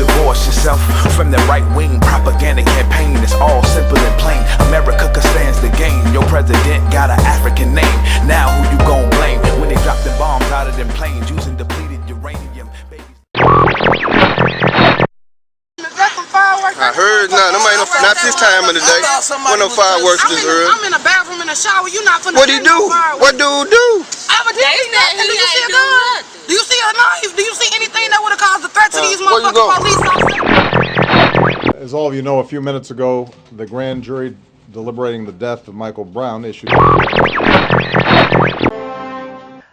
divorce yourself from the right-wing propaganda campaign. It's all simple and plain. America stands the game. Your president got an African name. Now who you gon' blame when they drop the bombs out of them planes using depleted uranium? I heard none. Not this time of the day. What no fireworks this early? I'm in the bathroom in the shower. You not finna. What do you do? What dude do? Evidently nothing. Do you see a gun? Do you see a knife? Do you see anything that would have caused a threat to these motherfucking police officers? As all of you know, a few minutes ago, the grand jury deliberating the death of Michael Brown issued.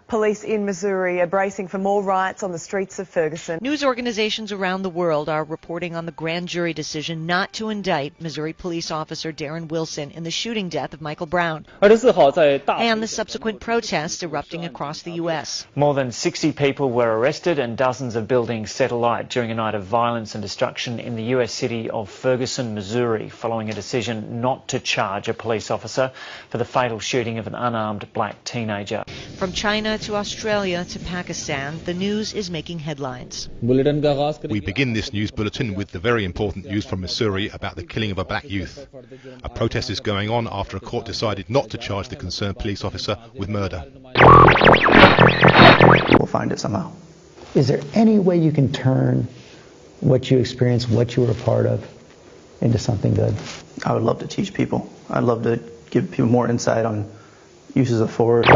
Police in Missouri are bracing for more riots on the streets of Ferguson. News organizations around the world are reporting on the grand jury decision not to indict Missouri police officer Darren Wilson in the shooting death of Michael Brown, and the subsequent protests erupting across the U.S. More than 60 people were arrested and dozens of buildings set alight during a night of violence and destruction in the U.S. city of Ferguson, Missouri, following a decision not to charge a police officer for the fatal shooting of an unarmed black teenager. From China to Australia to Pakistan, the news is making headlines. We begin this news bulletin with the very important news from Missouri about the killing of a black youth. A protest is going on after a court decided not to charge the concerned police officer with murder. We'll find it somehow. Is there any way you can turn what you experienced, what you were a part of, into something good? I would love to teach people. I'd love to give people more insight on uses of force.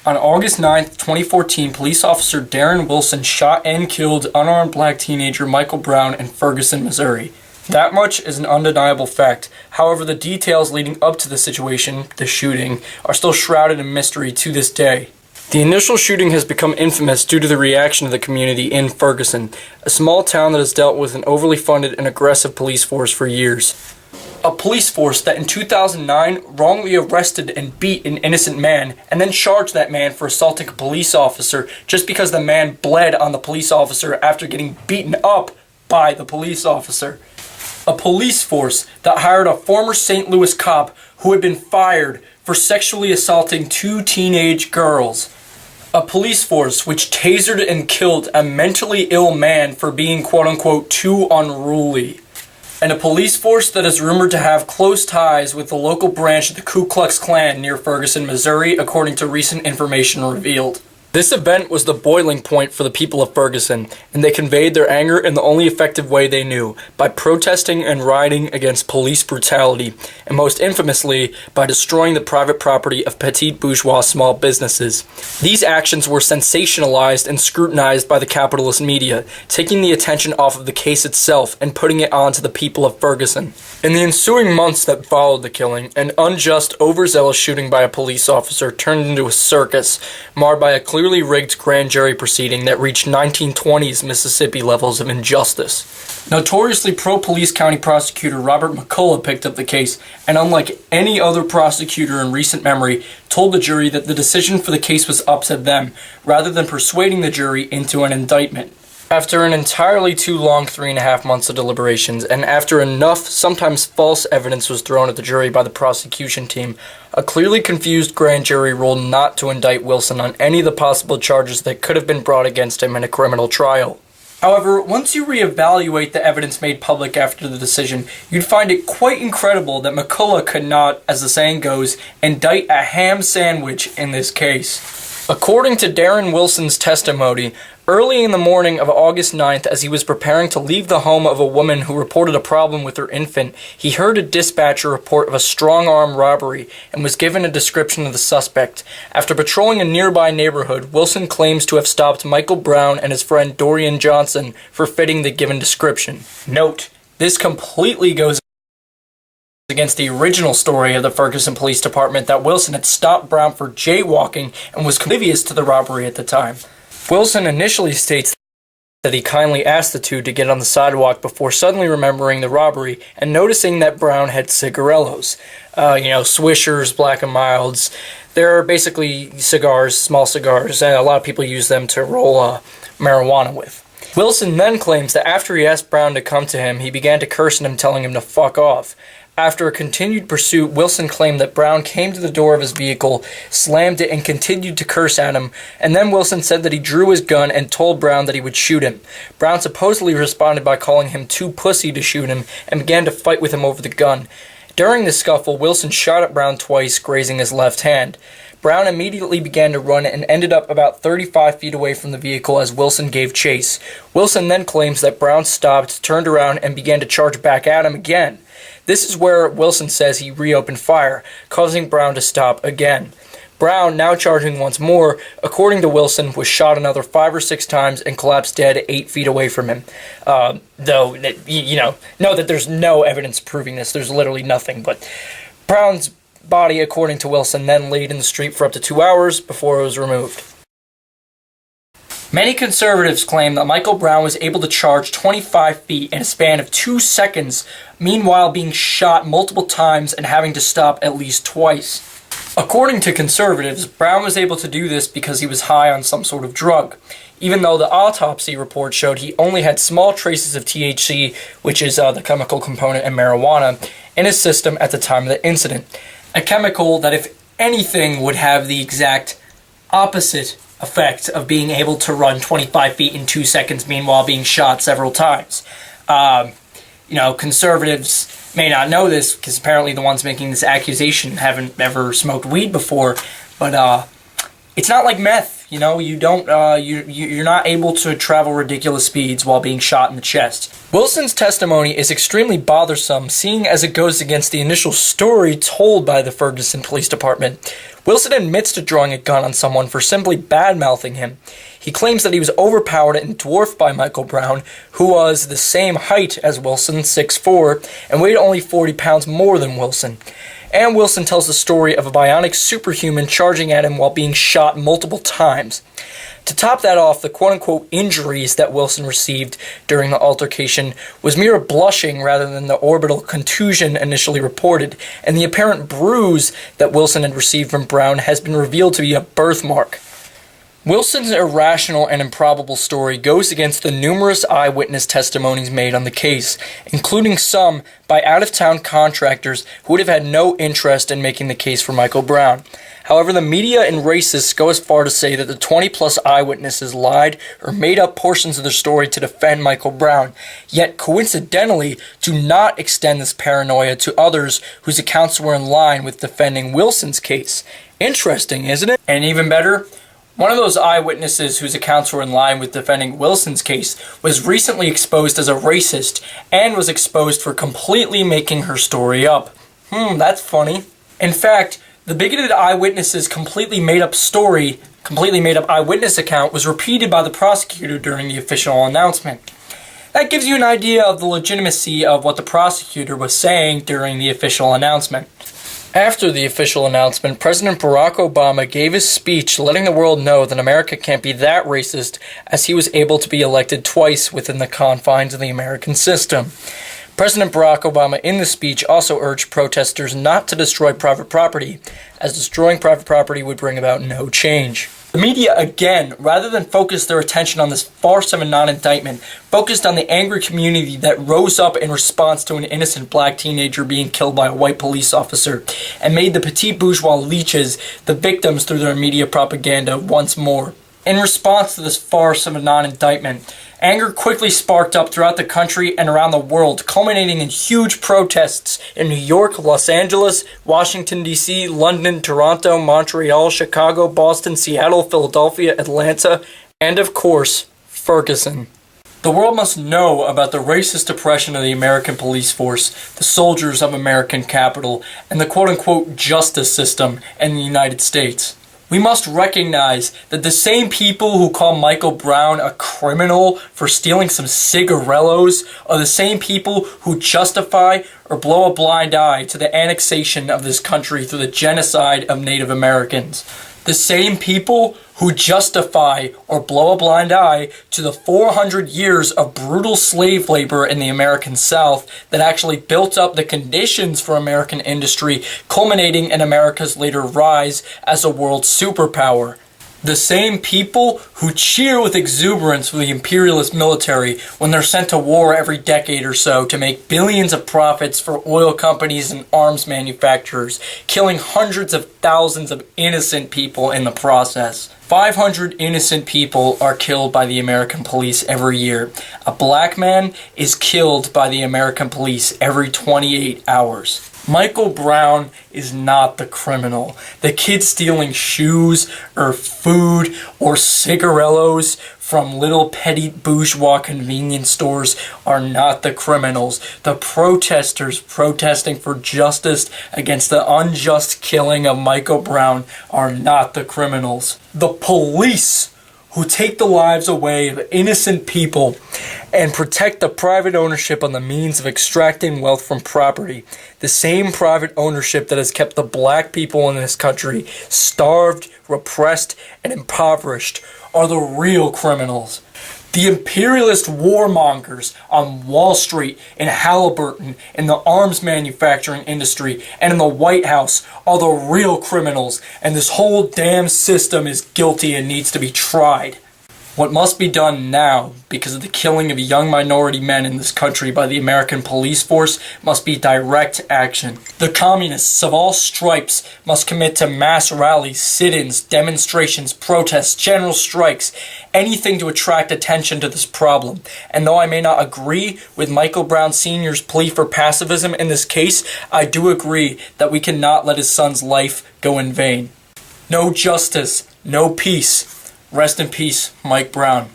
On August 9th, 2014, police officer Darren Wilson shot and killed unarmed black teenager Michael Brown in Ferguson, Missouri. That much is an undeniable fact. However, the details leading up to the situation, the shooting, are still shrouded in mystery to this day. The initial shooting has become infamous due to the reaction of the community in Ferguson, a small town that has dealt with an overly funded and aggressive police force for years. A police force that in 2009 wrongly arrested and beat an innocent man and then charged that man for assaulting a police officer just because the man bled on the police officer after getting beaten up by the police officer. A police force that hired a former St. Louis cop who had been fired for sexually assaulting 2 teenage girls. A police force which tasered and killed a mentally ill man for being quote-unquote too unruly. And a police force that is rumored to have close ties with the local branch of the Ku Klux Klan near Ferguson, Missouri, according to recent information revealed. This event was the boiling point for the people of Ferguson, and they conveyed their anger in the only effective way they knew, by protesting and rioting against police brutality, and most infamously, by destroying the private property of petite bourgeois small businesses. These actions were sensationalized and scrutinized by the capitalist media, taking the attention off of the case itself and putting it onto the people of Ferguson. In the ensuing months that followed the killing, an unjust, overzealous shooting by a police officer turned into a circus, marred by a clearly rigged grand jury proceeding that reached 1920s Mississippi levels of injustice. Notoriously pro-police county prosecutor Robert McCullough picked up the case, and unlike any other prosecutor in recent memory, told the jury that the decision for the case was up to them, rather than persuading the jury into an indictment. After an entirely too long 3.5 months of deliberations, and after enough, sometimes false evidence was thrown at the jury by the prosecution team, a clearly confused grand jury ruled not to indict Wilson on any of the possible charges that could have been brought against him in a criminal trial. However, once you reevaluate the evidence made public after the decision, you'd find it quite incredible that McCullough could not, as the saying goes, indict a ham sandwich in this case. According to Darren Wilson's testimony, early in the morning of August 9th, as he was preparing to leave the home of a woman who reported a problem with her infant, he heard a dispatcher report of a strong-arm robbery and was given a description of the suspect. After patrolling a nearby neighborhood, Wilson claims to have stopped Michael Brown and his friend Dorian Johnson for fitting the given description. Note, this completely goes against the original story of the Ferguson Police Department that Wilson had stopped Brown for jaywalking and was oblivious to the robbery at the time. Wilson initially states that he kindly asked the two to get on the sidewalk before suddenly remembering the robbery and noticing that Brown had cigarillos. Swishers, Black and Milds. They're basically cigars, small cigars, and a lot of people use them to roll marijuana with. Wilson then claims that after he asked Brown to come to him, he began to curse at him, telling him to fuck off. After a continued pursuit, Wilson claimed that Brown came to the door of his vehicle, slammed it, and continued to curse at him, and then Wilson said that he drew his gun and told Brown that he would shoot him. Brown supposedly responded by calling him too pussy to shoot him, and began to fight with him over the gun. During the scuffle, Wilson shot at Brown twice, grazing his left hand. Brown immediately began to run and ended up about 35 feet away from the vehicle as Wilson gave chase. Wilson then claims that Brown stopped, turned around, and began to charge back at him again. This is where Wilson says he reopened fire, causing Brown to stop again. Brown, now charging once more, according to Wilson, was shot another 5 or 6 times and collapsed dead 8 feet away from him. Though, know that there's no evidence proving this. There's literally nothing. But Brown's body, according to Wilson, then laid in the street for up to 2 hours before it was removed. Many conservatives claim that Michael Brown was able to charge 25 feet in a span of 2 seconds, meanwhile being shot multiple times and having to stop at least twice. According to conservatives, Brown was able to do this because he was high on some sort of drug, even though the autopsy report showed he only had small traces of THC, which is the chemical component in marijuana, in his system at the time of the incident. A chemical that, if anything, would have the exact opposite effect of being able to run 25 feet in 2 seconds, meanwhile being shot several times. Conservatives may not know this because apparently the ones making this accusation haven't ever smoked weed before, but it's not like meth. You're not able to travel ridiculous speeds while being shot in the chest. Wilson's testimony is extremely bothersome, seeing as it goes against the initial story told by the Ferguson Police Department. Wilson admits to drawing a gun on someone for simply bad-mouthing him. He claims that he was overpowered and dwarfed by Michael Brown, who was the same height as Wilson, 6'4", and weighed only 40 pounds more than Wilson. And Wilson tells the story of a bionic superhuman charging at him while being shot multiple times. To top that off, the quote-unquote injuries that Wilson received during the altercation was mere blushing rather than the orbital contusion initially reported, and the apparent bruise that Wilson had received from Brown has been revealed to be a birthmark. Wilson's irrational and improbable story goes against the numerous eyewitness testimonies made on the case, including some by out-of-town contractors who would have had no interest in making the case for Michael Brown. However, the media and racists go as far to say that the 20-plus eyewitnesses lied or made up portions of their story to defend Michael Brown, yet coincidentally do not extend this paranoia to others whose accounts were in line with defending Wilson's case. Interesting, isn't it? And even better, one of those eyewitnesses whose accounts were in line with defending Wilson's case was recently exposed as a racist and was exposed for completely making her story up. That's funny. In fact, the bigoted eyewitness's completely made up eyewitness account was repeated by the prosecutor during the official announcement. That gives you an idea of the legitimacy of what the prosecutor was saying during the official announcement. After the official announcement, President Barack Obama gave his speech letting the world know that America can't be that racist, as he was able to be elected twice within the confines of the American system. President Barack Obama in the speech also urged protesters not to destroy private property, as destroying private property would bring about no change. The media, again, rather than focus their attention on this farce of a non-indictment, focused on the angry community that rose up in response to an innocent black teenager being killed by a white police officer, and made the petit bourgeois leeches the victims through their media propaganda once more. In response to this farce of a non-indictment, anger quickly sparked up throughout the country and around the world, culminating in huge protests in New York, Los Angeles, Washington, D.C., London, Toronto, Montreal, Chicago, Boston, Seattle, Philadelphia, Atlanta, and of course, Ferguson. The world must know about the racist oppression of the American police force, the soldiers of American capital, and the quote-unquote justice system in the United States. We must recognize that the same people who call Michael Brown a criminal for stealing some cigarellos are the same people who justify or blow a blind eye to the annexation of this country through the genocide of Native Americans. The same people who justify or blow a blind eye to the 400 years of brutal slave labor in the American South that actually built up the conditions for American industry, culminating in America's later rise as a world superpower. The same people who cheer with exuberance for the imperialist military when they're sent to war every decade or so to make billions of profits for oil companies and arms manufacturers, killing hundreds of thousands of innocent people in the process. 500 innocent people are killed by the American police every year. A black man is killed by the American police every 28 hours. Michael Brown is not the criminal. The kids stealing shoes or food or cigarillos from little petty bourgeois convenience stores are not the criminals. The protesters protesting for justice against the unjust killing of Michael Brown are not the criminals. The police who take the lives away of innocent people and protect the private ownership on the means of extracting wealth from property, the same private ownership that has kept the black people in this country starved, repressed, and impoverished, are the real criminals. The imperialist warmongers on Wall Street, in Halliburton, in the arms manufacturing industry, and in the White House are the real criminals, and this whole damn system is guilty and needs to be tried. What must be done now, because of the killing of young minority men in this country by the American police force, must be direct action. The communists of all stripes must commit to mass rallies, sit-ins, demonstrations, protests, general strikes, anything to attract attention to this problem. And though I may not agree with Michael Brown Sr.'s plea for pacifism in this case, I do agree that we cannot let his son's life go in vain. No justice, no peace. Rest in peace, Mike Brown.